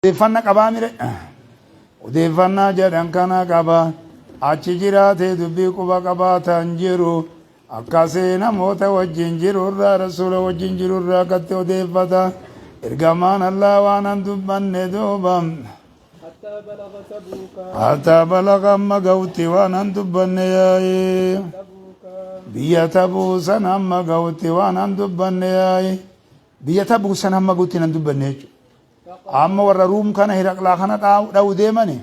Odeeffannaa qabaa mire odeeffannaa jedhan kana qaba achi jiraatee dubbii quba qabaatan jiru akkasii namoota wajjin jirurraa rasuula wajjin jirurraa akkatti odeeffata ergamaan Allah waan an dubbanne duuba hatta balaga amma ga'utti waan an dubbanne yaa'e biyya tabuusan amma ga'utti waan an dubbanne yaa'e biyya tabuusan amma ga'utti nan dubbanne jechuudha. Amma warra ruum kana hiraqlaa kana dha'u deemani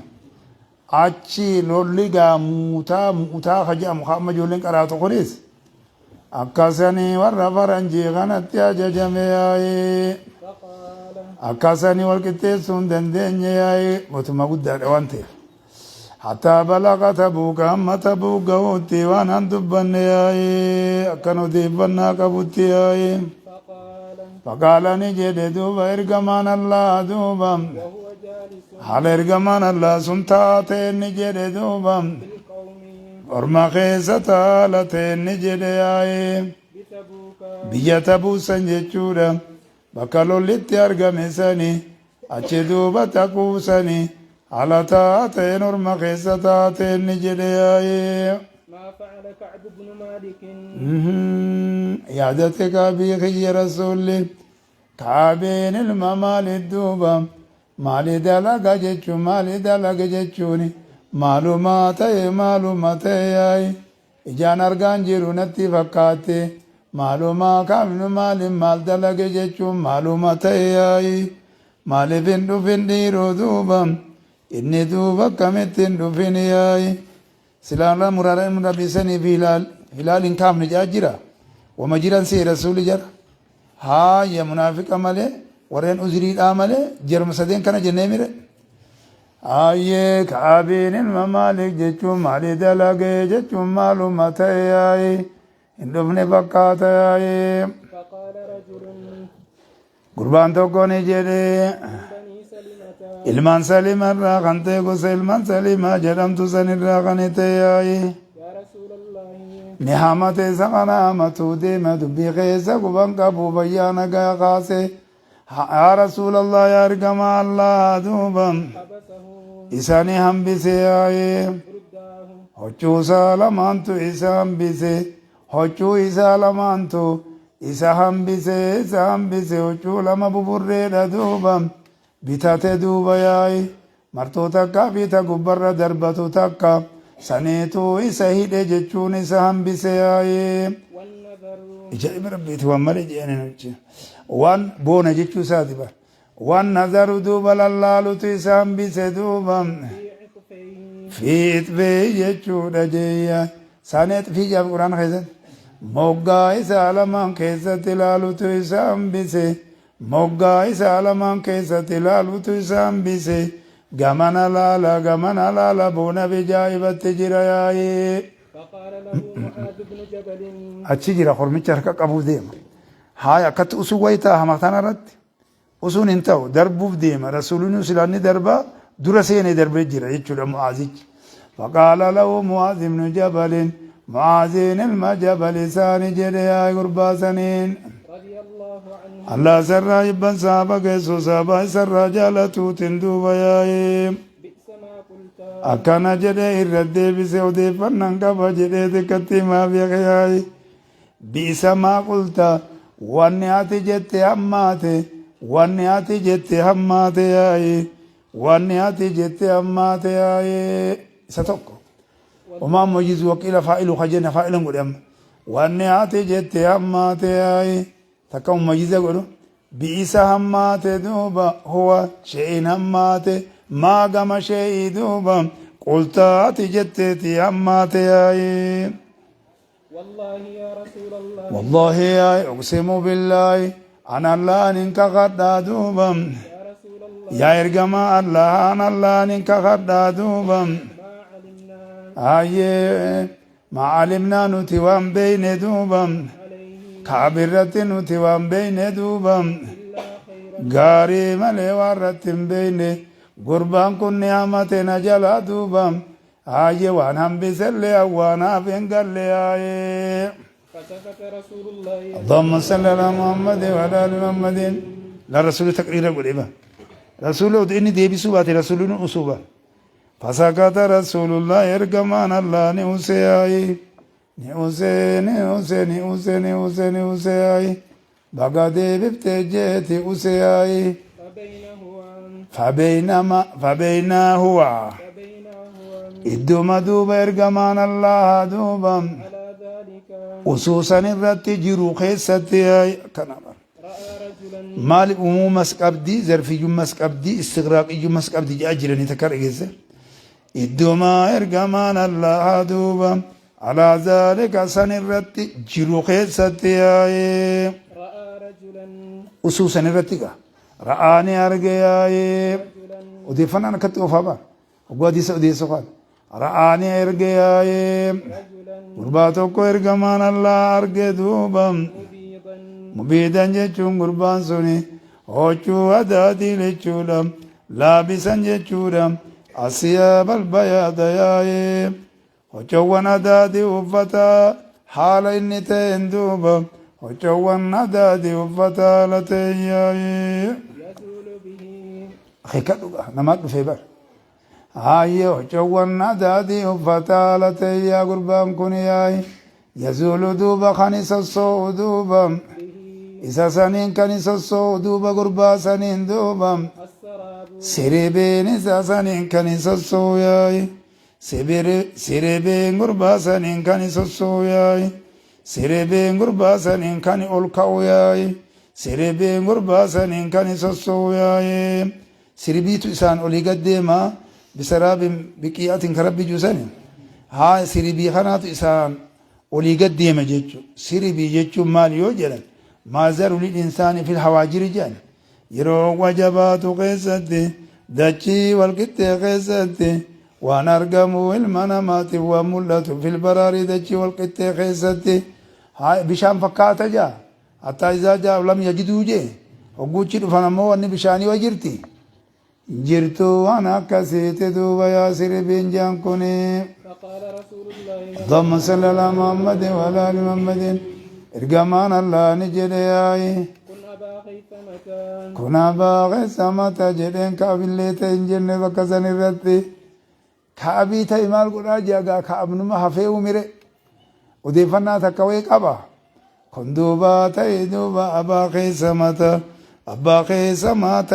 achi lolli gaa muutaa kajaa'amu hamma ijoolleen qaraatu kunis akkasanii warra faranjii kanatti ajajame yaa'ee akkasanii wal qixxeessuu hin dandeenye yaa'ee mootummaa guddaadha waan ta'eef hatta balaqa tabuuka amma tabuuk ga'uutti waan an dubbanne yaa'ee akkan odeeffannaa qabutti yaa'ee فقال نجد دوبا إرجمان الله دوبا حال إرجمان الله سنتاتين نجد دوبا ورما خيسة لاتين نجد ياي بيا تبوسا جتشورا بكالو لتي أرجمساني أتش دوبا تكوساني على تاتين ورما خيسة تاتين نجد ياي ما فعل كعب بن مالك يعدتك بيخي رسول كعبين الممال الدوبا مالي دلق جتشو مالي دلق جتشوني معلومات ياي إجان أرغان جيرو نتي فكاتي معلومات كامل مال دلق جتشو معلومات ياي مالي فندو فنديرو دوبا إني دوبا كمتندو فنياي سلالة مرارة مرابسني في هلال إنكام نجاجرة ومجران سي رسول جر ها يا منافق عمله ورين أزري عمله جرم سدين كنا جنمير آيه كابين الممالك جتشو مالي دلقة جتشو معلومات ياي إندفن بكات ياي فقال رجل قربان توقوني جدي بني سلمة ilmaan salima irraa kan ta'e gosa ilmaan salimaa jedhamtu san irraa kan ta'e yaa'i يا رسول الله ni hamate isa kana hamatuu deema dubbii keessa guban qabu bayyaa nagaa kaase yaa rasuulallah yaa ergama allah duuba حبسه isani hambise yaa'i رداه hoccuu isaa lamaantu isa hambise hoccuu isaa lamaantu isa hambise hoccuu lama buburreedha duuba bitate duuba yaa'i martuu takka bita gubbarra darbatu takka saniitu isa hidhe jechuun isa hambise yaa'i والنذر ijaa'iba rabbiiti waan malee je'anii nuti waan boona jechuu isaati bar waan nazaru duuba lallaalutu isa hambise duuba في عطفيه fiixbee jechuudha jeeyya saneet fi jaab quraan keessatti moggaa isaa lamaan keessatti ilaalutu isa hambise moggaa isaa lamaan keessatti ilaalutu isa hambise gamana laala boona bijaa'ibatti jira yaa'ee فقال له معاذ بن جبل achi jira kormicha harka qabuu deema haaya akkatti usuu wayitaa hamataan irratti usuun hin ta'u darbuuf deema rasuulonni usilaanni darbaa dura seenee darbee jira jechuudha mu'aazichi faqaala lahu mu'aaz ibnu jabalin mu'aaziin ilma jabal isaani jedhe yaa gurbaasaniin رضي الله عنه Allah sarraa ibban saaba keessoo saaba isarraa jaalatuutiin duuba yaa'ee بئس ما قلت akkana jedhe irra deebise odeeffannaan qaba jedhee xiqqatti himaa beeke yaa'e bi'isa maa qulta wanni ati jette hammaate wanni ati jette hammaate yaa'e wanni ati jette hammaate yaa'e isa tokko umaan mojizu waqiila faa'ilu kajenne faa'ilan godhama wanni ati jette hammaate yaa'e takka mojiza godhu bi'isa hammaate duuba huwa she'in hammaate maa gama she'ii duuba qulta ati jetteeti hammaate yaa'e والله يا رسول الله والله يا أقسم بالله أنا الله ننك خدا دوبا يا رسول الله يا إرجما الله أنا الله ننك خدا دوبا ما علمنا أي ما علمنا نتوان بين دوبا عليه كابرة نتوان بين دوبا إلا خيرا غاري ملي ورت بين قربان كن نعمتنا جلا دوبا أي وان هم بسلي وانا فين لي أي فسكت رسول الله اللهم صل على محمد وعلى ال محمد لا رسول تقرير قريبا رسوله إني دي بسوبات رسولون أسوبا فسكت رسول الله إرجمان الله نوسياي نوسياي بقدي بفتجتي أسياي فبينه هو إدوما دوبا إرجمان الله دوبا على ذلك خصوصا الرت جرو خيستي كنبا رأى رجلا مال أموم مسكبدي ظرفي مسكبدي استغراقي مسكبدي أجرني تكر إجازة إدوما إرجمان الله دوبا على ذلك سن الرت جرو خيستي رأى رجلا خصوصا الرت رآني أرجعي رجلا ودفنا أنا كتب فبا وقادي سقال رآني أرجعي رجلا غرباتو کو ارگمان اللہ ارگے دوبم مبيضا مبیدن جچون غربان سنی ہوچو ادادی لچولم لابسن جچورم اسیاب البیاد یائے ہوچوان ادادی افتا حال انی تین دوبم ہوچوان ادادی افتا لتیائے يزول به خیکت ہوگا نمات بفیبر آئیے ہوچوان ادادی افتا لتیائے غربان کنیائے يزول دوبا خانس الصو دوبا إذا سنين كنس الصو دوبا غربا سنين دوبا السراب سربين إذا سنين كنس الصو ياي سربين غربا سنين كنس الصو ياي سربين غربا سنين كن أولكاو ياي سربين غربا سنين كنس الصو ياي سربيتو إسان أولي قدما بسراب بكيات كرب جوساني هاي سربي خناتو إسان olii gad deema jechuun sirbii jechuun maal yoo jedhan maazaru lil'insaani fil hawaajiri jedhan yeroo wajabaatu keessatti dachii walqixxee keessatti waan argamu ilma namaatiif waan mul'atu fil baraarii dachii walqixxee keessatti bishaan fakkaata jaa hattaa isaa jaa lam yajiduu jee hogguuchi dhufan ammoo wanni bishaanii wa jirti jirtu waan akkasiiti duuba yaa sirbiin jaan kunii فقال رسول الله اللهم صل على محمد وعلى ال محمد ارجمان الله نجدي كن أبا خيثمة كنا باغي سمات جدين كابليت انجن بكسن الرتي كابي تيمال قدا جاغا كابن ما حفيو ميري وديفنا تكوي قبا كندوبا تيدوبا ابا خيثمة ابا خيثمة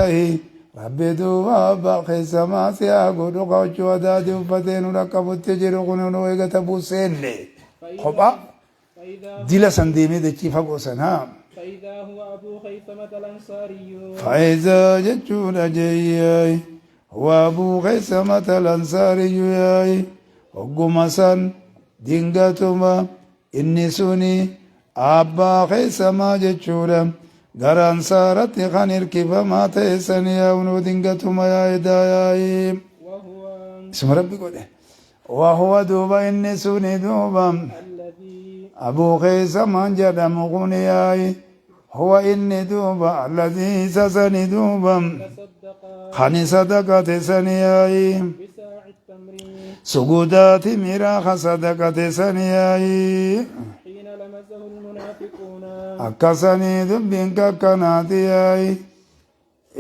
ربي دوبا ابا خيثمة سيا غدو قوچو دادي فتين ركبت جيرو كنو ويغا تبوسين خبا فإذا ديلا سنديمي دچي فغوسنا فإذا هو أبو خيثمة الأنصاري فإذا جتشون جيي هو أبو خيثمة الأنصاري ياي وقمسا دينغتما إني سوني أبا خيثمة جتشون غران سارت خانير كيفا ما تيسني أونو دينغتما يا إدايا وهو اسم ربي قوله وهو دوبا إني سوني دوبا الذي أبو خيثمة جدم غنياي هو إني دوبا الذي سسني دوبا تصدق خاني صدقة سنياي بساع التمر سجودات ميراخ صدقة سنياي حين لمسه المنافقون أكسني دبين ككناتياي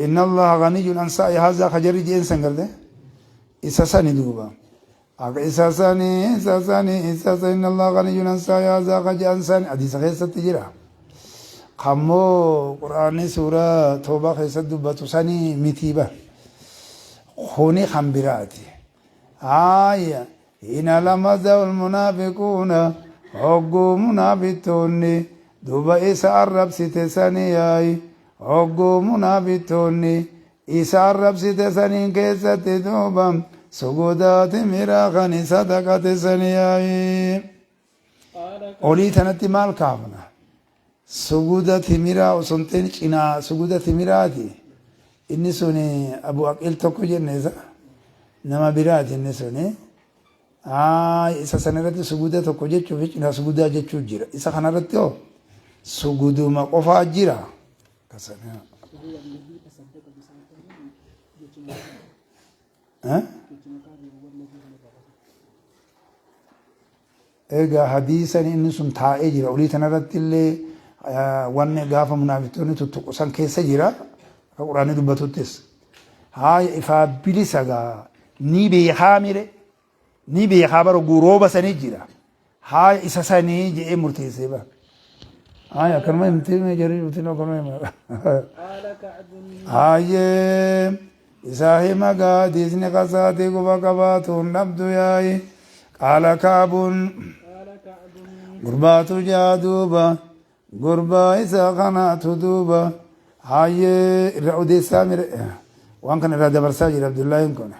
إن الله غني عن سعي هذا خجري جين سنجرده إسسني دوبا إسسني إن الله غني عن سعي هذا خجري أنسان حديث خيسة تجرا خمو قرآن سورة توبة خيسة دبتو سني متيبة خوني خمبراتي آية إن لمزه المنافقون هقو منافقوني دوبا إسا الرب ستساني آي هقو منافقوني إسا الرب ستساني كيسة دوبا سجودات مراخني صدقة سني آي قال أولي تنتي مال كافنا سجودة ميرا وسنتين إنا سجودة ميراتي إني سوني أبو أكيل توكو جنة نما براتي إني سوني إسا سنرتي سجودة توكو جتشو فيش إنا سجودة جتشو جيرا إسا خنرتي أو سجودو ما قفا جيرا كسنة إيجا حديثا إني سن تائي جيرا أولي تنرتي اللي wanne gaafa munaafiqtoonni tuttuqusan keessa jira ka quraanni dubbatuuttis هاي إفابلي سجا نيبي خامرة نيبي خبر غروبة سنجرا هاي إساسني جاء مرتزبا هاي أكرمه يمتلي جري يمتلي أكرمه قال كعب هاي إساهي مغا ديزني قصاتي قبا قباتون نبدو ياي قال كعب قال كعب غربات جادوبا غربا إسا قنات دوبا هاي رعودي سامر وان كان رادة برساجر عبد الله ينكون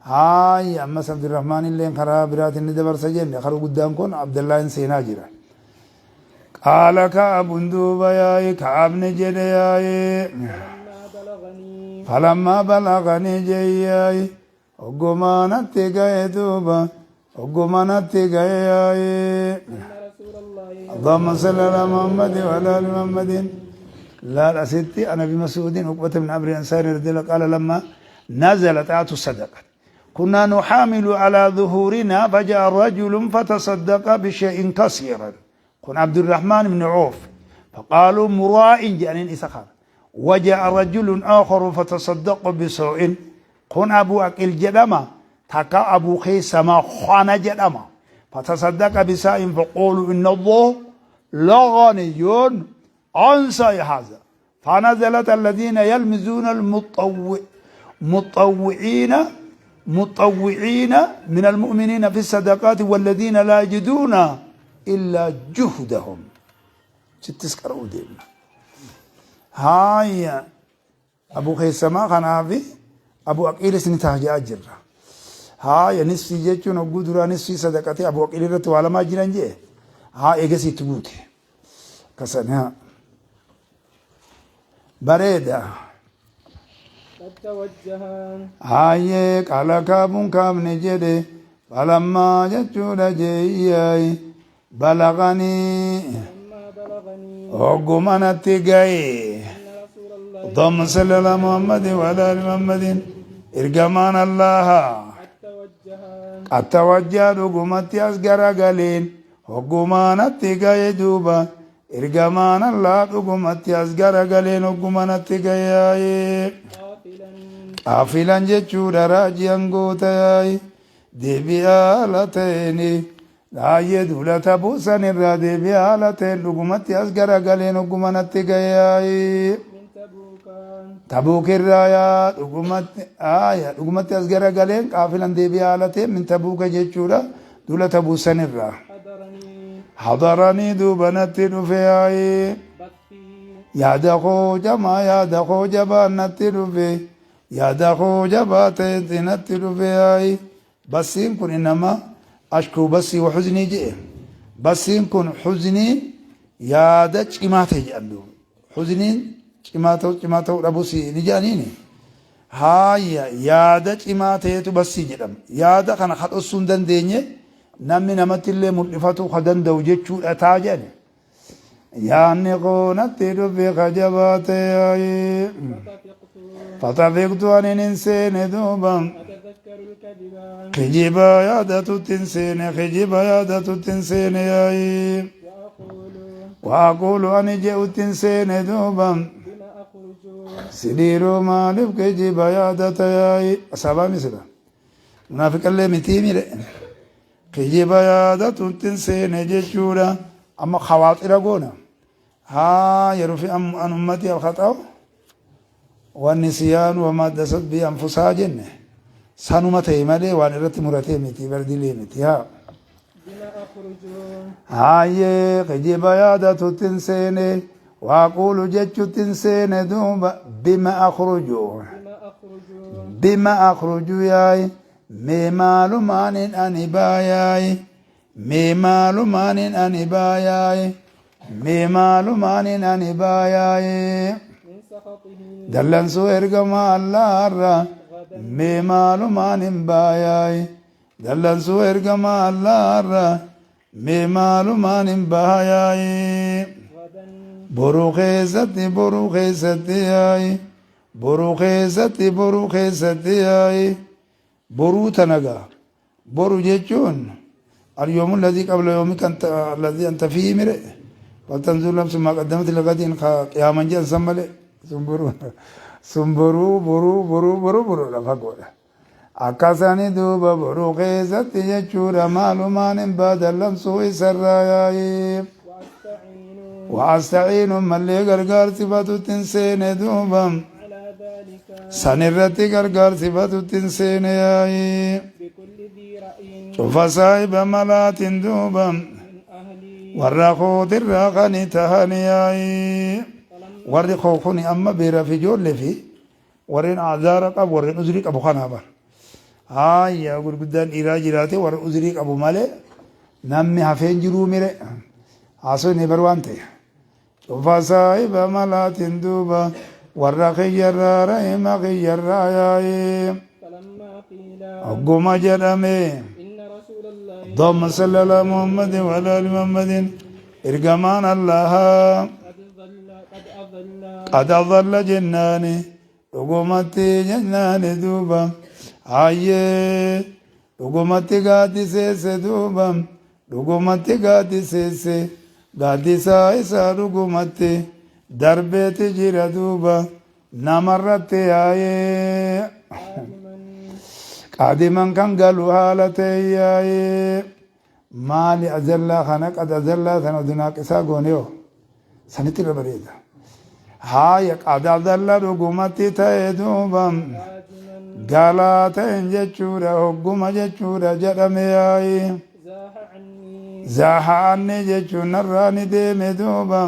هاي أما عبد الرحمن اللي انخرا برات الندى برساجر خرو قدام كون عبد الله سيناجر قال كعب دوبا ياي كعب نجد ياي فلما بلغني فلما بلغني جياي وقمانت تقاي دوبا وقمانت تقاي أن رسول الله اللهم صل على محمد وعلى ال محمد لا أسيتي أنا بمسعود عقبة بن عمرو الأنصاري رضي الله قال لما نزلت آية الصدقة كنا نحامل على ظهورنا فجاء رجل فتصدق بشيء كثير كن عبد الرحمن بن عوف فقالوا مراء جانين إسخار وجاء رجل آخر فتصدق بسوء كن أبو أكل جدما تكا أبو خيسما خانا جدما فتصدق بساء فقولوا إن الله لغني أنسى هذا فنزلت الذين يلمزون مطوعين من المؤمنين في الصدقات والذين لا يجدون إلا جهدهم تذكروا دينا هاي أبو خيسما خنافي أبو أقيل سنتاج أجر هاي نصفي جيتشون وقدرا نصفي صدقاتي أبو أقيل رتو على ما جيران جي هاي إيجاسي تبوتي كسنها بريدة قد توجه هاي قال كابون كاب نجده فلما جتشود جيي بلغني لما بلغني وقمنا تقاي أن رسول الله اللهم صل على محمد وعلى ال محمد ارجمان الله قد توجه قد توجه قمت أصغر قليل وقمنا تقاي دوبا ارجمان الله قمت أصغر قليل وقمنا تقاي قافلا قافلا جتشود راجيا قوتاي deebi'aa lateeni raayee duulata buusan irraa deebi'aa lateen dhugumatti as garagaleen oggumanatti gayaayi من تبوك tabuuk irraa yaa dhugumatti as garagaleen qaafilan deebi'aa lateen min tabuuka jechuudha duulata buusan irraa حضرني hadaranii duubanatti dhufe yaayi بكي yaada koo jamaa yaada koo jabaa natti dhufe yaada koo jabaa ta'etti natti dhufe yaayi بسين كن إنما أشكو بسي وحزني جئ بسين كن حزني يا دج ما تجعلو حزني ما تو ربوسي نجانيني هاي يا دج ما تيتو بسي جدم يا دا كان خد السندن ديني نمي نمت اللي ملفتو خدن دوجتشو أتاجني يا نقونا تيرو في خجباتي فطفقت فتفقت عن إنسان دوبا أتذكر الكذب خجيبا يادة تنسين خجيبا يادة تنسين ياي وأقول وأقول أن جئت تنسين دوبا بما أخرج سديرو مالف خجيبا يادة ياي أصابا مثلا منافق اللي متيمي خجيبا يادة تنسين جيشورا أما خواطر قونا ها يرفي أن أمتي الخطأ والنسيان وما دست بأنفسها جنة سانوما تيمالي وان رت مرتي متي بردي متي ها بما أخرج هاي خجيبا يادا تنسين واقول جت تنسين دوبا بما اخرجوا بما أخرج بما اخرجوا ياي مي مالو مانين اني باياي مي مالو مانين اني باياي مي مالو مانين اني باياي من سخطه دلن سو ارغما الله را مي مالو مانين باياي دلن سو ارغما الله را مي مالو مانين باياي غدا برو خيزتي ياي برو خيزتي ياي برو تنغا برو جيچون اليوم الذي قبل يومك انت الذي انت فيه مرئ فلتنظر نفس ما قدمت لغد ان قياما جاء سمل برو sun boruu lafa godha. Akkasanii duuba boruu keessatti jechuudha maalumaan hin baadallamsuu isarraa yaa'ee. Waastaciinu mallee gargaarsifatutti hin seene duuba. على ذلك Sanirratti gargaarsifatutti hin seene yaa'ee. بكل ذي رأي Cufa saahiba malaatiin duuba. من أهلي Warra kootirraa kan tahani yaa'ee. Warri koo kuni amma beeraa fi ijoollee fi warreen azaara qabu warreen uzrii qabu kanaa bara. Haayyaa gurguddaan dhiiraa jiraate warra uzrii qabu malee namni hafeen jiruu mire haasofni bar waan ta'e. Cufa saahiba malaatiin duuba warra kiyyarraa rahima kiyyarraa yaa'ee. فلما قيل Ogguma jedhame إن رسول الله Allahumma salli ala Muhammadin wa ala ali Muhammadin ergamaan Allahaa قد أضل qad adalla jennaani dhugumatti jennaani duuba hayyee dhugumatti gaaddiseesse duuba dhugumatti gaaddiseesse gaaddisaa isaa dhugumatti darbeeti jira duuba namarratti yaa'ee qaadiman kan galu haala ta'e yaa'ee maali azallaa kana qad azallaa sana dunaaqisaa gooneyoo sanitti irra bareeda haaya qad azallaa dhugumatti ta'e duuba galaa ta'en jechuudha hogguma jechuudha jedhame yaa'ee زاح عني zaaha anni jechuun narraa ni deeme duuba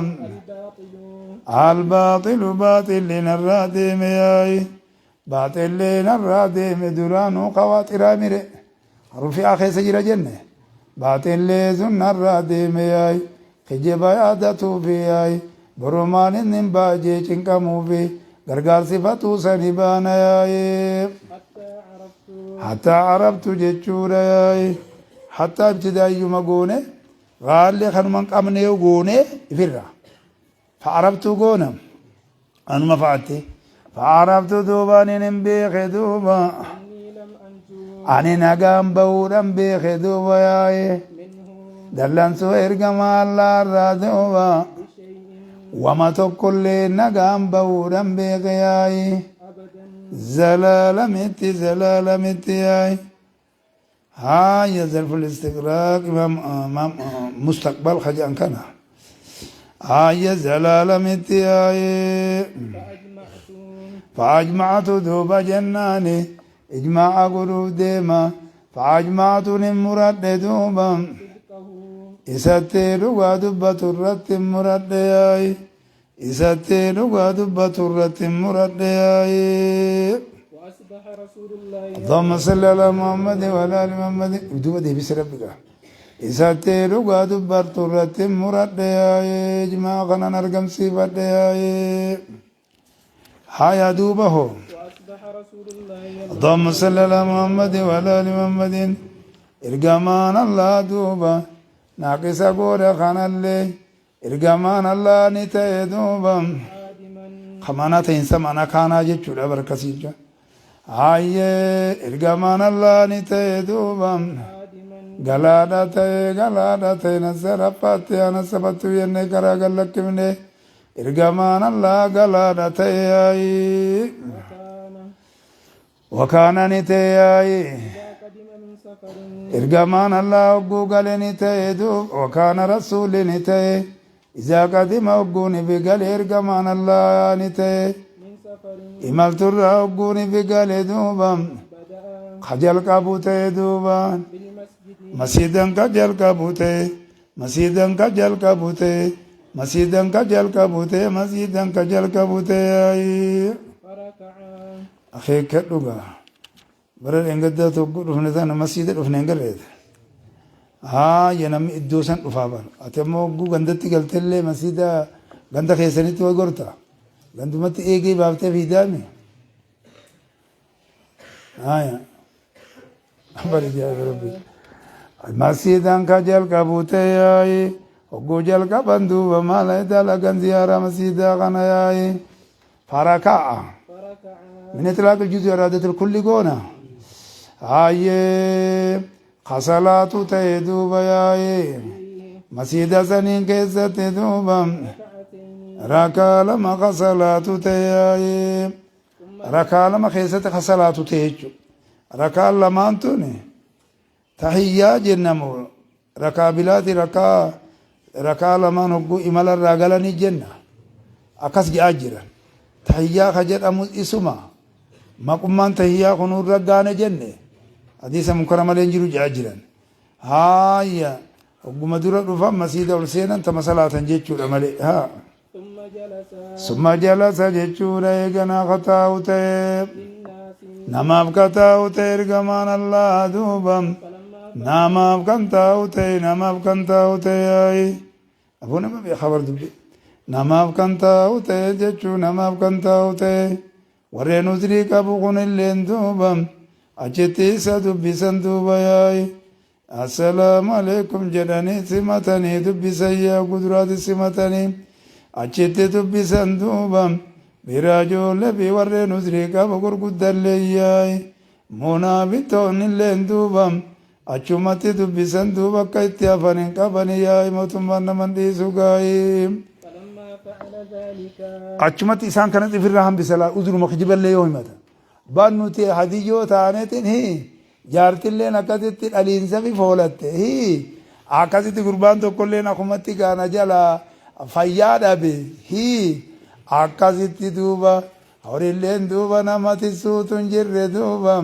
الباطل albaaxilu baaxilli narraa deeme yaa'ee baaxillee narraa deeme duraanuu qawaaxiraa mire rufi'aa keessa jira jenne baaxillee sun narraa deeme yaa'ee kijiba yaadatuufi yaa'ee borumaan inni hin baajee cinqamuufi gargaarsifatuu sani baana yaa'ee حتى عرفت hattaa arabtu jechuudha yaa'ee hattaa ibtidaayyuma goone raallee kanuman qabnee goone ifirra fa'arabtu goona anuma fa'atte fa'arabtu duuba ani hin beeke duuba أني لم أنجو ani nagaan bahuudhan beeke duuba yaa'ee منه dallansuu ergama allaarraa duuba بشيء wama tokkollee nagaan bahuudhan beeke yaa'ee أبدا zalaalamitti yaa'ee هاي ظرف الاستغراق إمام مستقبل خجان كان هاي زلالة متياي فأجمعت فأجمعت دوب جناني إجماع قلوب ديما فأجمعت نمرد دوبا صدقه إساتي لغا دبة الرت مرد ياي إساتي لغا دبة الرت مرد ياي وأصبح رسول الله اللهم صل على محمد وعلى ال محمد دوبا دي بس ربك إساتي لغا دبة الرت مرد ياي إجماع خنا نرقم سيبت ياي هيا دوبا هو وأصبح رسول الله اللهم صل على محمد وعلى ال محمد إرجمان الله دوبا ناقص غورا خان الله إرجمان الله نتاي دوبا عادما خمانا تنسى معنا كانا جتشورا بركسيجا هاي إرجمان الله نتاي دوبا عادما غلادا تاي نصر فاتي انا سبتو ين كرا غلك من إرجمان الله غلادا تاي وكان وكان نتاي إذا قدم من سفر إرجمان الله وقوقل نتاي دوب وكان رسول نتاي إذا قدم وقوني بقل إرجمان الله نتاي من سفر إمالت الرا وقوني بقل دوبا بدأ خجل كابوتي دوبا بالمسجد مسجدا كجل كابوتي مسجدا كجل كابوتي مسجدا كجل كابوتي مسجدا كجل كابوتي فركعا أخي كدوغا برا إنجدا تقول رفنا ذا مسجد رفنا إنجريد ينام إدوسان رفابر أتمو جو غندتي قلتلي مسجدا غندا خيساني تو غورتا غندو مت إيجي بابته في دامي يا أبري يا ربي مسجدا كجل كابوتي ياي وجو جل كبندو وما لا يدل زيارة مسجدا غنا ياي فركع فركعا من إطلاق الجزء إرادة الكل قونا هاي خصلات تيدو بياي مسجد سنين كيسة دوبا ركعتين ركا لما خصلات تياي rakaa lama keessatti ka salaatu ta'e jechuudha. Rakaan lamaan tuni tahiyyaa jennamu rakaa bilaati rakaa lamaan hogguu imalarraa galanii jenna akkas jedhaa jiran. Tahiyyaa ka jedhamu isuma maqummaan tahiyyaa kunurra gaane jenne hadiisa munkara malee jiru jedhaa jiran. Haayya hogguma dura dhufan masiida ol seenan tama salaatan jechuudha malee. ثم جلس Summa jalasa jechuudha eeganaa kataa'u ta'e للناس namaaf kataa'u ta'e ergamaan Allah duuba فلما namaaf kan taa'u ta'e aboo nama bee khabar dubbi namaaf kan taa'u ta'e jechuu namaaf kan taa'u ta'e warreen uzrii qabu kunilleen duuba achitti isa dubbisan duuba yaa'i assalaamu alaikum jedhanii simatanii dubbisan yaa guduraati simatanii achitti dubbisan duuba biraa ijoollee fi warreen uzrii qabu gurguddallee yaa'i munaafitoonnilleen duuba achumatti dubbisan duuba akka itti hafan hin qaban yaa'i mootummaan naman dhiisu gaa'ii فلما فعل ذلك achumatti isaan kanatti ofirraa hambisa laa uzuruma kijiballee yoo himata baan nuti hadiyyoo taanetiin jaartilleen akkasitti dhaliinsa fi foolatte akkasitti gurbaan tokkolleen akumatti gaana jala fayyaa dhabe akkasitti duuba horilleen duuba namatti suutun jirre duuba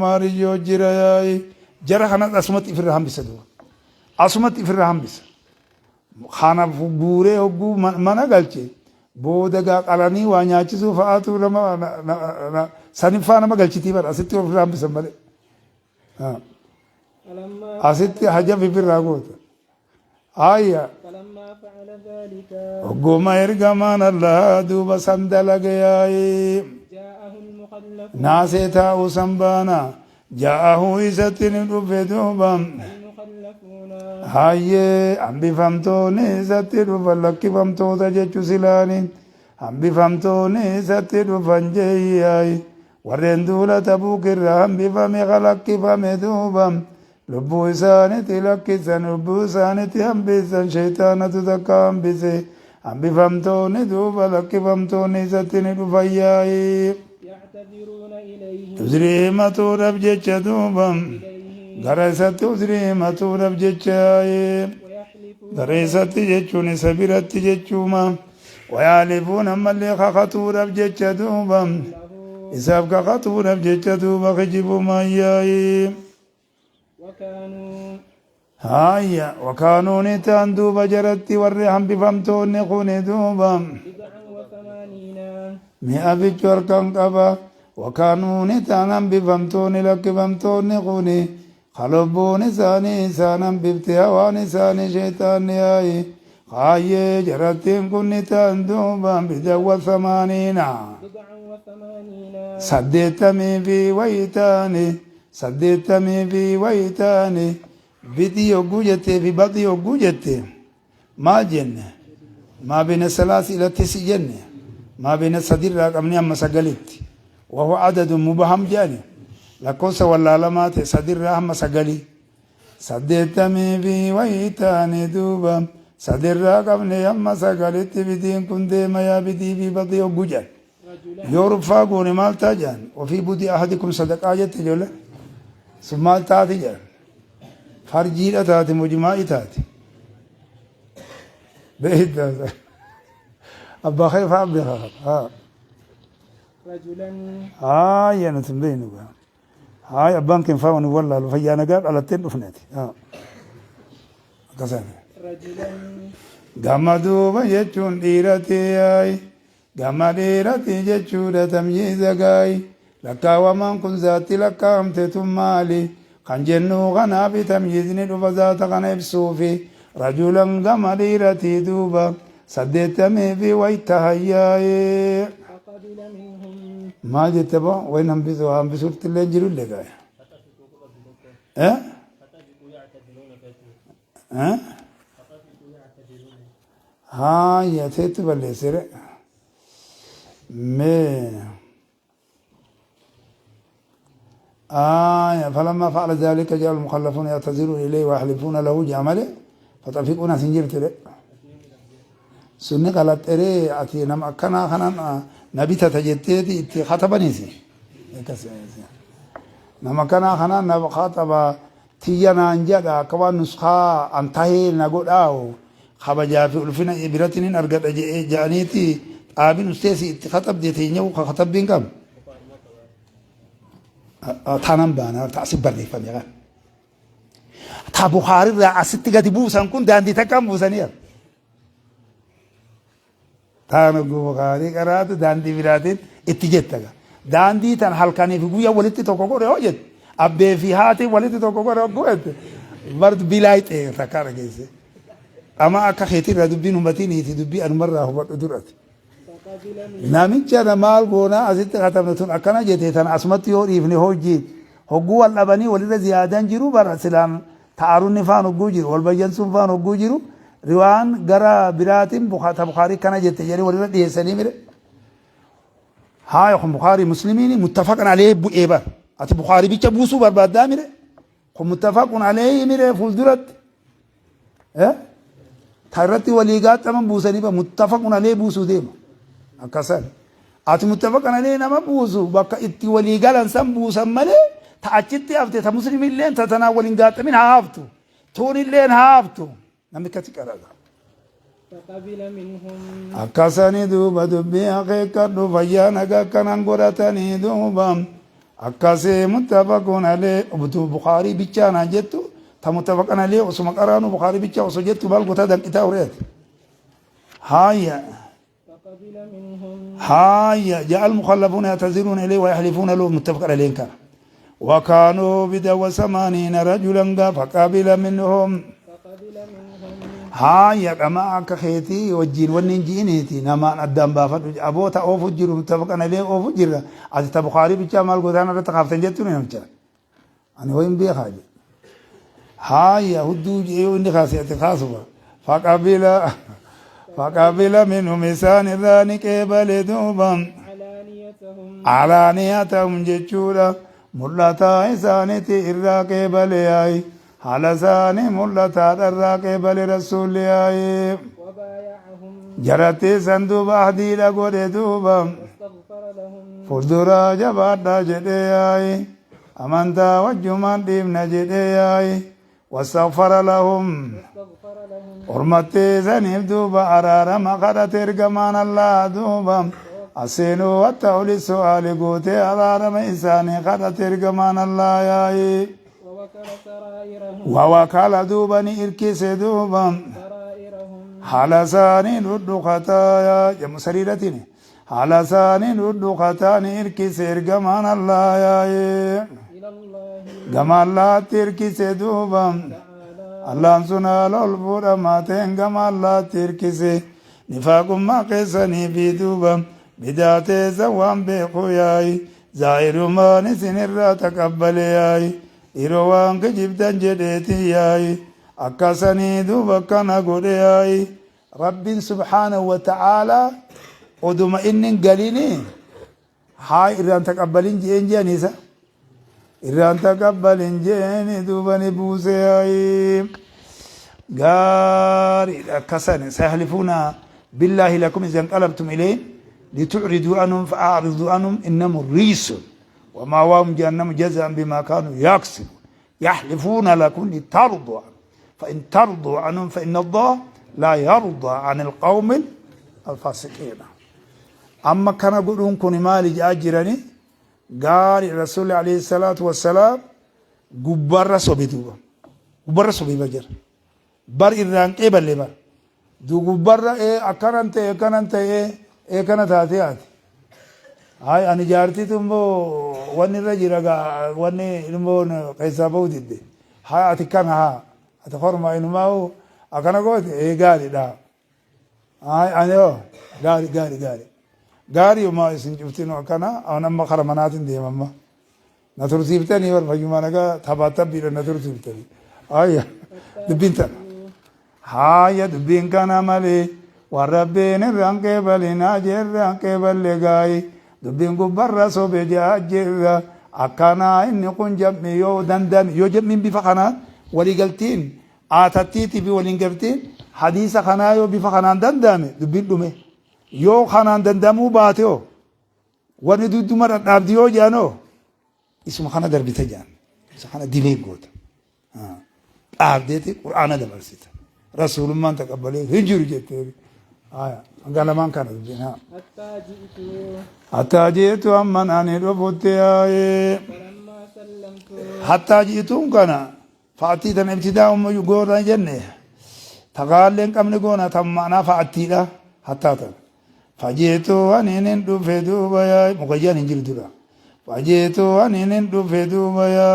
maariyyoo jira yaa'i jara kanas asumatti ofirraa hambisa duuba asumatti ofirraa hambisa kana guuree hogguu mana galche booda gaa qalanii waa nyaachisuu fa'aatu nama saniffaa nama galchitii bara asitti ofirraa hambisan malee فلما asitti hajaf ofirraa goota ayya فلما فعل ذلك hogguma ergamaan Allah duuba san dalage yaa'i جاءه المخلف naasee taa'uu san baana jaa'ahu isatti ni dhufe duuba المخلفون hayyee hambifamtoonni isatti dhufan lakkifamtoota jechu silaani hambifamtoonni isatti dhufan jeeyyaay warreen duula tabuukirra hambifame kalakkifame duuba lubbuu isaanitti lakkisan lubbuu isaanitti hambisan sheeytaanatu takka hambise hambifamtoonni duuba lakkifamtoonni isatti ni dhufan yaayi يعتذرون إليه uzrii himatuudhaaf jecha duuba gara isatti uzrii himatuudhaaf jecha ويحلفون gara isatti jechuun isa biratti jechuuma wayaalifuun ammallee kakatuudhaaf jecha duuba له isaaf kakatuudhaaf jecha duuba kijibumaan yaayi وكانوا haayya wakaanuuni ta'an duuba jaratti warri hambifamtoonni kuni duuba 89 mi'a bichu harkan qaba wakaanuuni ta'an hambifamtoonni lakkifamtoonni kuni kalobbuun isaanii isaan hambifte hawaan isaanii sheexaanni yaayi kaayyee jarattiin kunni ta'an duuba bidawwa samaaniina 89 saddeettamii fi wayitaani bidii yogguu jettee fi baxii yogguu jette maal jenne maa beena salaasi ilattisi jenne maa beena sadirraa qabni amma sagalitti wahu adadun mubaham jedhani lakkoofsa wallaalamaa ta'e sadirraa hamma sagalii saddeettamii fi wayitaani duuba sadirraa qabne hamma sagalitti bidiin kun deema yaa bidii fi baxii yogguu jedhan yoo ruffaa goone maal taa jedhan ofii budii ahadikum sadaqaa jette ijoollee sun maal taati jedhan farjiidha taate mujmaa'ii taate beeyta abbaa keefaa abbee haa رجلا haaya nuti hin beeynu haaya abbaan keefaa wani wallaalu fayyaa nagaa dhalatteen dhufneeti akkasaan رجلا gama duuba jechuun dhiirati yaayi gama dhiirati jechuudha tamyiiza gaayi lakkaawamaan kun zaatti lakkaa'amte tun maali kan jennuu kanaafi tamyiizni dhufa zaata kana ibsuufi rajulan gama dhiirati duuba saddeettamii fi wayta hayyaayee فقبل منهم maal jette bo wayin hambisuutti illee jirullee gaaya haaya teetti balleessire mee فلما فعل ذلك جاء المخلفون يعتذرون إليه ويحلفون له جامله فطفقون سنجرت له sunni qalaxxeree ati nama akkanaa kanan nabi tata jetteeti itti katabanisi nama akkanaa kanan nama kataba tiyya naan jedha akka waan nuskaa an tahee na godhaawo kabajaa fi ulfina biratin hin argadha jedhaniiti dhaabin usteesi itti katabde teenyau ka katabbiin qabu tanan baana taasib barreeffame kan ta Bukhari irraa asitti gadi buusan kun daandii takkaan buusaniira taana Bukhari qaraatu daandii biraatiin itti jettaga daandii tan halkanii fi guyyaa walitti tokko godhe hoo jette abbee fi haati walitti tokko godhe hogguu jette bar bilaay ta'e takka argeesse ama akka keetirraa dubbiin hubatiin hiiti dubbii anumarraa hubadhu durate namicha na maal goonaa asitti katabne tun akkana jette tan asumatti yoo dhiifne hojii hogguu wal dhabanii walirra ziyaadan jiru bara silaan ta'arunni faan hogguu jiru wal bayyansuun faan hogguu jiru riwaan gara biraatiin Bukhari kana jette jedhee walirra dhiyeessanii mire haa kun Bukhari muslimiin muttafaqan alayhi bu'ee bar ati Bukhari bicha buusuu barbaaddaa mire kun muttafaqun alayhi mire fuulduratti tarratti walii gaaxaman buusanii ba muttafaqun alayhi buusuu deema akkasan ati muttafaqan alayhi nama buusu bakka itti walii galan san buusan malee ta achitti hafte ta muslimilleen ta tanaa waliin gaaxamin haa haftu tuunilleen haa haftu namni kati qaraga فقبل منهم akkasani duuba dubbii haqiiqadhu fayyaa nagaa akkanan godhatanii duuba akkasii muttafaqun alayhi ubutu Bukhaarii bichaanaan jettu ta muttafaqan alayhi osuma qaraanu Bukhaarii bichaa osoo jettu maal gotaa danqitaa ureeti haaya فقبل منهم هاي جاء المخلفون يعتذرون إليه ويحلفون له متفق عليه كان وكانوا بدوا 80 رجلا فقبل منهم فقبل منهم هاي كما كخيتي وجين وننجينيتي نما أدم بافد أبو تأوف الجر متفق عليه أوف الجر عزت بخاري بيجامل قدانا رتقافتن جتوني نمشى أنا وين بيخاج هاي هدو جيو إني خاصية خاصة فقبل منهم إسان الرانك بلدوبا علانيتهم جتشورا ملتا إسانتي إراك بلياي حالساني ملتا الراك بل رسولياي وبايعهم جرتي سندوب أهدي لقود دوبا واستغفر لهم فردرا جبادا جدياي أمانتا وجمان ديمنا جدياي واستغفر لهم واستغفر لهم Ormattee saniif duuba araarama kadhate ergamaan Allah duuba aseenuu watta oli su'aali gootee araarama isaanii kadhate ergamaan Allah yaayi ووكل سرائرهم wawakala duuba ni irkise duuba سرائرهم haala isaanii dhudhukataa jamu sariiratiin haala isaanii dhudhukataa ni irkise ergamaan Allah yaayi إلى الله gama Allaatti irkise duuba تعالى Allahn sunaa lol fuudhamaateen gama Allaatti hirkise nifaaqummaa keessanii fi duuba bidaateessa waan beeku yaayi zaahirumaan isinirraa taqabbale yaayi yeroo waan kijibdan jedheeti yaayi akkasanii duuba akkana godhe yaayi rabbiin subhaanahu wa ta'aalaa oduma innin galini haa irraan taqabbalin jeen jeeniisa irraan taqabbalin jeeni duubani buuse yaayi gaariidha akkasani sayahlifuuna billaahi lakum iza inqalabtum ilayhim لتعرضوا عنهم فأعرضوا عنهم إنهم رجس ومأواهم جهنم جزاء بما كانوا يكسبون يحلفون لكم لترضوا عنهم فإن ترضوا عنهم فإن الله لا يرضى عن القوم الفاسقين أما كان يقولون كوني مالي أجرني قال الرسول عليه الصلاة والسلام قبر صبيتوا قبر صبي بجر بر إيران قبل لبر دو قبر إيه أكرنت إيه كننت إيه kana taate ati hay ani jaartii tumbo wanni irra jira wanni ilmoo keessaa ba'u didde hay ati kana haa ati horma inumaa akana goote gaariidha hay ani oo gaarii uma isin cuftin akkana an amma kara manaatin deemamma na tursiiftanii war fayyuma nagaa taphaattabbiidha na tursiiftanii hayya dubbiin tana hayya dubbiin kana malee warabbiin irraan qeebalinaa jirraan qeeballe gaayi dubbiin gubbarra sobe jaajirra akkanaa inni kun jammi yoo dandan yoo jammiin bifa kanaan waliigaltiin aatattiitii fi waliin galtiin حديث خنايو بفخنان دندام دبين دومه يو خنان دندامو باتيو وندو دمر نابديو جانو اسم خنا دربي تجان اسم خنا ديني قوت أبديتي قرآن دبرسيت رسول الله تقبله هجر جتوري قال ما كان الجنة حتى جئت أمن أني ربوتي فلما سلمت حتى جئتم كنا فأتي تن ابتداء يقول جنة تقال لين كم نقولنا تم معنا فأتي له حتى تن فجئت أني ندفدو بيا مقيان إنجيل دولا فجئت أني ندفدو بيا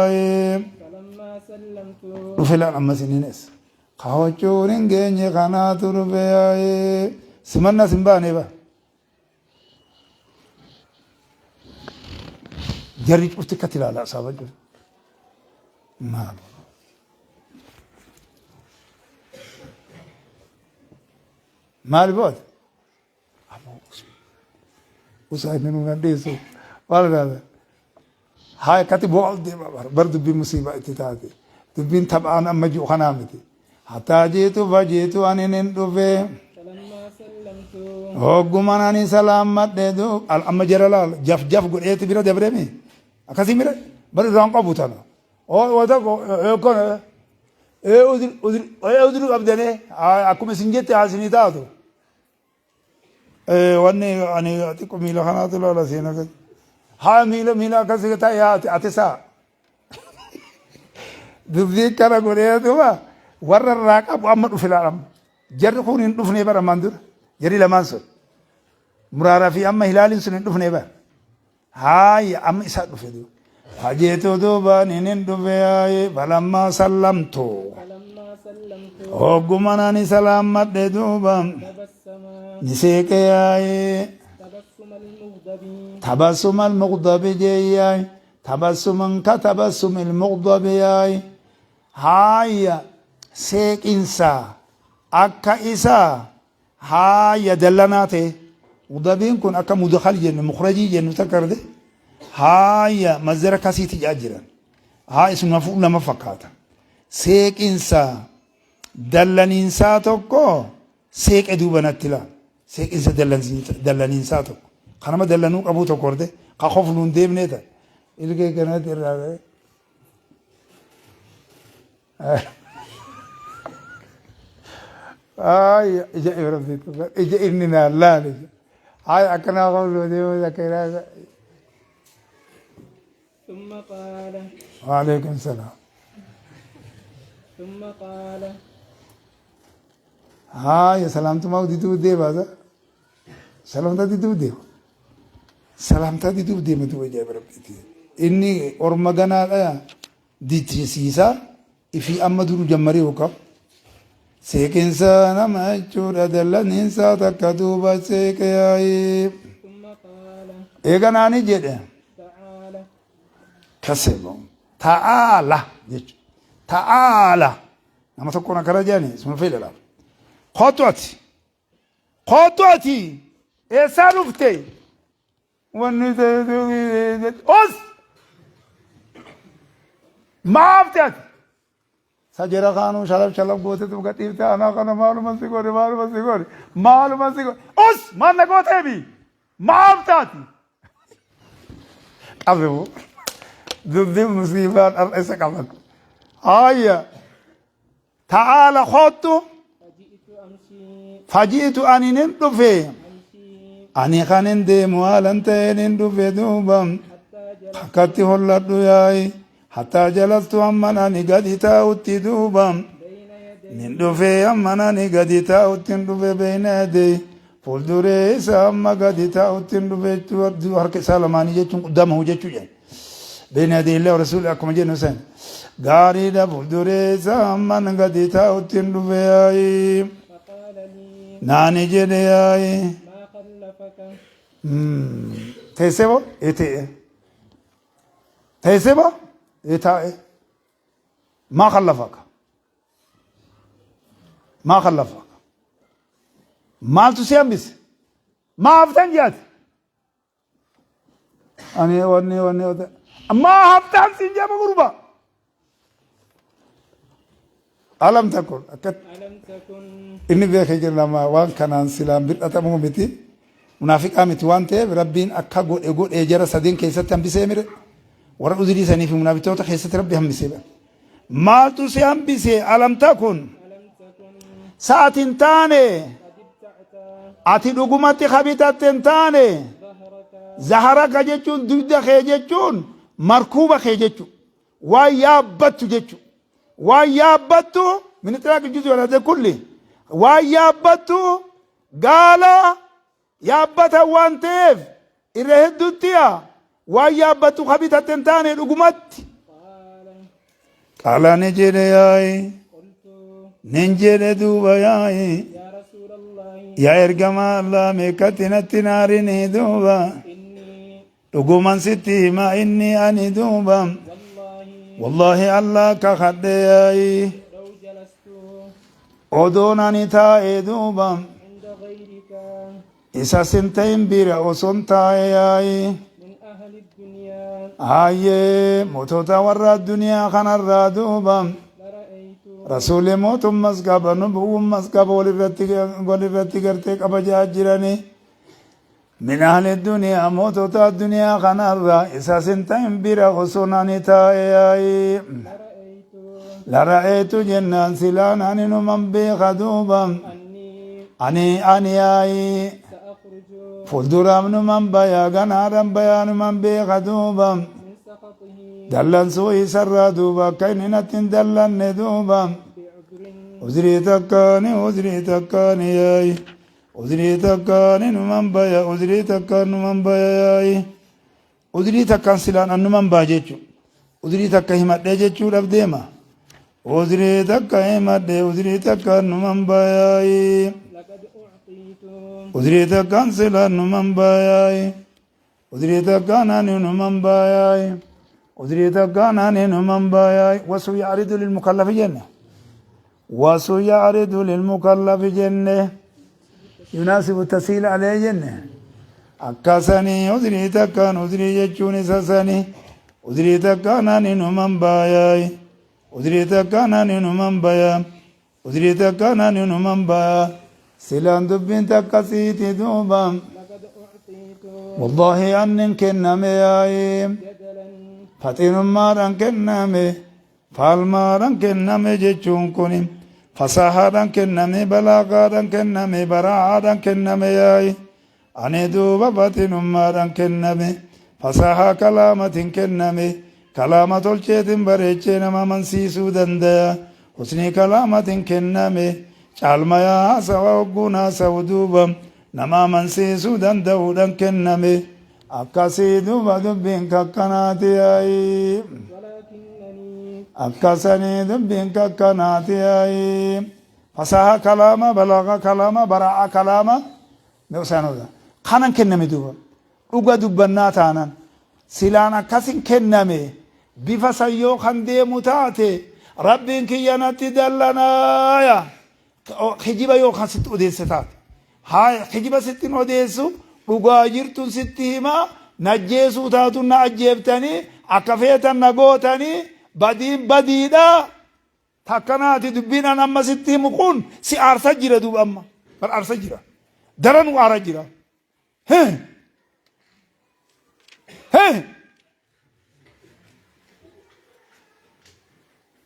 فلما سلمت رفلا أما سنينس خاوچون إنجيني خنا تربيا سمنا سمباني با جريج أفتكتلا لا سابج ما البود وسايد منو نديسو ولا هاي كاتب وعد برضو بمصيبة اتتاتي تبين طبعا أما جو خنامتي حتى جيت فجيت أن ندفه فلما سلمت هوغمان أني سلامت دو أما جرلال جف جف قل إيه تبيرا دبرمي أكاسي ميرا بر رانقا بوتانا أو ودا يكون أدري أبدانه أكو مسنجت عسني تاتو واني أنا أتيكو ميلا خنات لا سينا كذا ها ميلا كذا تايا أتسا دبي كنا قريه توا ورر راكا بأمر في العالم جر خون ندفني برا مندور جري لمانسو مرارا في أما هلال سن ندفني برا هاي أما إسات دفدو حجيتو دوبا نين دفياي فلما سلمتو فلما سلمت هوغماناني سلامت دوبا تبسم نسيكياي تبسم المغضب تبسم المغضب جياي تبسم كتبسم المغضب ياي هاي سيك إنسا أكا إسا هاي دلناته مغضبين كن أكا مدخل جن مخرجي جن تكرده هاي مزرعة كاسيتي جاجرا هاي اسم مفعول لما فكاتا سيك إنسا دلن إنسا توكو سيك أدوبا نتلا سيك إنسا دلن إنسا توكو خانما دلنوك أبو توكورده خاخوف لون ديب نيتا إلقى كانت الرابع إجا إبرمتي إجا إننا لا نجا هاي أكنا قولوا ديو ذكرا ثم قال وعليكم السلام ثم قال هاي سلامت ما ودي تو دي بازا سلامت دي تو دي سلامت دي تو دي متو إجا إبرمتي إني أرمغانا دي تريسيسا إفي أمدور جمري وكب سيكنسا نما جورا دلن إنسا تكدوبا سيكياي ثم قال إيغاناني جيدة تعالى كسبهم تعالى تعالى نما تكون كراجاني اسمه فيل الأب خطوتي إسانوفتي أس ما أفتت سجرا خانو شلب قوته تو قتيبته أنا خانو معلوم سيقولي أس ما نقوته بي ما أفتت أبو ضد المصيبات الرئيس كمان آية تعالى خطو فجئت أمشي فجئت أني ندفي أني خانن دي موالنتين ندفي دوبا حتى جلست كتي هلدو ياي حتى جلست أمناني قد تاوتي دوبا بين يدي ندفي أمناني قد تاوتي ندفي بين يدي فولدوري سأما قد تاوتي ندفي توردو هرك سالماني جيتون قدامه جيتو جاي بين يدي الله ورسوله أكما جينو سين غاري دا فولدوري سأما قد تاوتي ندفي ياي فقال لي ناني جيدي ياي ما خلفك تيسيبو إيتي تيسيبو إيتا ما خلفك ما تسيان بس ما أفتن جات أني وني ما أفتن سنجاب غربا ألم تكن ألم تكن إني بيك جرما وان كان سلام بالأتم مبتي منافق أمت وان تيب ربين أكاقول يقول إجارة سدين كيسة تنبسي مر ورا أدري سني في منافق توتا كيسة ربي هم بسيبا ما تسي هم بسي ألم تكن ألم تكن ساعة تاني قد ابتعت أتي لقمتي خبيتة تاني ظهرك زهرك جتون دودة خيجتون مركوبة خيجتون ويابت جتون ويابت من تراك الجزء ولا ده كله ويابت قال يابت وانتف إرهدتيا ويابت خبيتة تاني لقمت قال قال نجد ياي قلت ننجد دوبا ياي يا رسول الله يا إرقم الله ميكتنا تنارني دوبا إني لقمان ستي ما إني أني دوبا والله والله الله كخدياي لو جلست أدوناني تاي دوبا عند غيرك إسا سنتين بير أصن تاي من أهل الدنيا آي موتوتا ورا الدنيا خنر دوبا لرأيت رسول موت مسكب نبو مسكب ولرتي قرتك أبجا جراني من أهل الدنيا موتوتا الدنيا خنر إسا سنتين بير أصناني تاي لرأيت لرأيت جنان سلان أني نمن بيخ دوبا أني آي سأخرج فلدرام نمن بيا غنارم بيا نمن بيخ دوبا من سخطه دلن سوي سر دوبا كين نتن دلن دوبا بعذر أزري تكاني ياي أزري تكاني نمن بيا أزري تكان نمن بيا ياي أزري تكان سلان أن نمن باجيچو أزري تكهمت ديجيچو لبديما أزري تكهمت أزري تكان نمن بيا لقد أعطيت أزري تكان سلان نمن بيا أزري تكاناني نمن بيا أزري تكاناني نمن بيا وسو يعرض للمكلف جنة وسو يعرض للمكلف جنة يناسب التسهيل عليه جنة أكاساني أزري تكان أزري يجوني ساساني أزري تكاناني نمن بيا أزري تكاناني نمن بيا أزري تكاناني نمن بيا سلان دبين تكاسيتي دوبا لقد أعطيت والله أنن كنمي ياي جدلا فتين مارن كنمي فالمارن كنمي جيچون كوني فصاحرن كنمي بلاغارن كنمي براعارن كنمي ياي أني دوبا فتين مارن كنمي فصاحا كلامة كنمي كلامة الچيتن بريچين ما منسيسو دنديا حسني كلامة كنمي caalmaya haasawa hogguun haasawu duuba nama amansiisuu danda'uudhaan kenname akkasii duuba dubbiin kakkanaati yaayi ولكنني akkasanii dubbiin kakkanaati yaayi fasaha kalaama balaga kalaama bara'a kalaama meesaanoodha kanan kenname duuba dhuga dubbannaa taanan silaan akkasin kenname bifa sayyoo kan deemu taate rabbiin kiyyanatti dallanaaya خجيبا يو خان ست أوديسات هاي خجيبا ستين أوديسو بغاجرتون ستيما نجيسو تاتون نأجيبتني أكفيتا نغوتني بديدا تاكناتي دبينا نما ستيم كون سي أرسا جيرا دوب أما بل أرسا جيرا درن وارا جيرا هي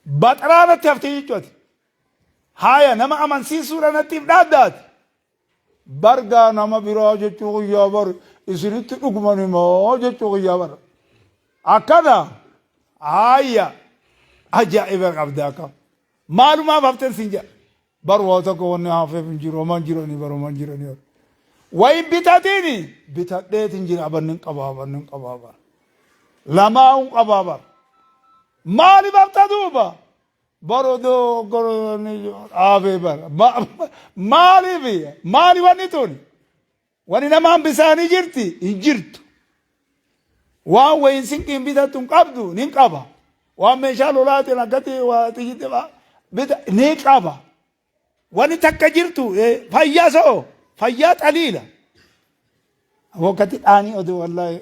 بطرانا تفتي جوتي هاي نما amansiisuu natiif dhaaddaati bargaa nama biraa jechuu guyyaa bar isinitti dhugmani moo jechuu guyyaa bar akkana hayya ajaa'iba qabdaa qab maalumaaf hafteen sin jedha bar waa tokko wanni hafeef hin jiru man jiranii baruman jiranii wayin bitatiini bitadheetin jira abannin qabaa lamaa'uun qabaa bar maaliif hafta duuba barodo goroni ave bar mali wani toni wani nama bisani jirti injirtu wa wayin sinkin bidatun qabdu nin qaba wa meshalo lati nagati wa tijite ba bida ni qaba wani takka jirtu fayya qalila wakati ani odu wallahi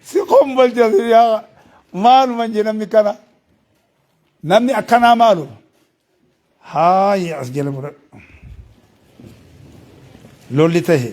si qombal jazir ya maal man jinam kana namni akkanaa maalu haa as jala mura lolli tahe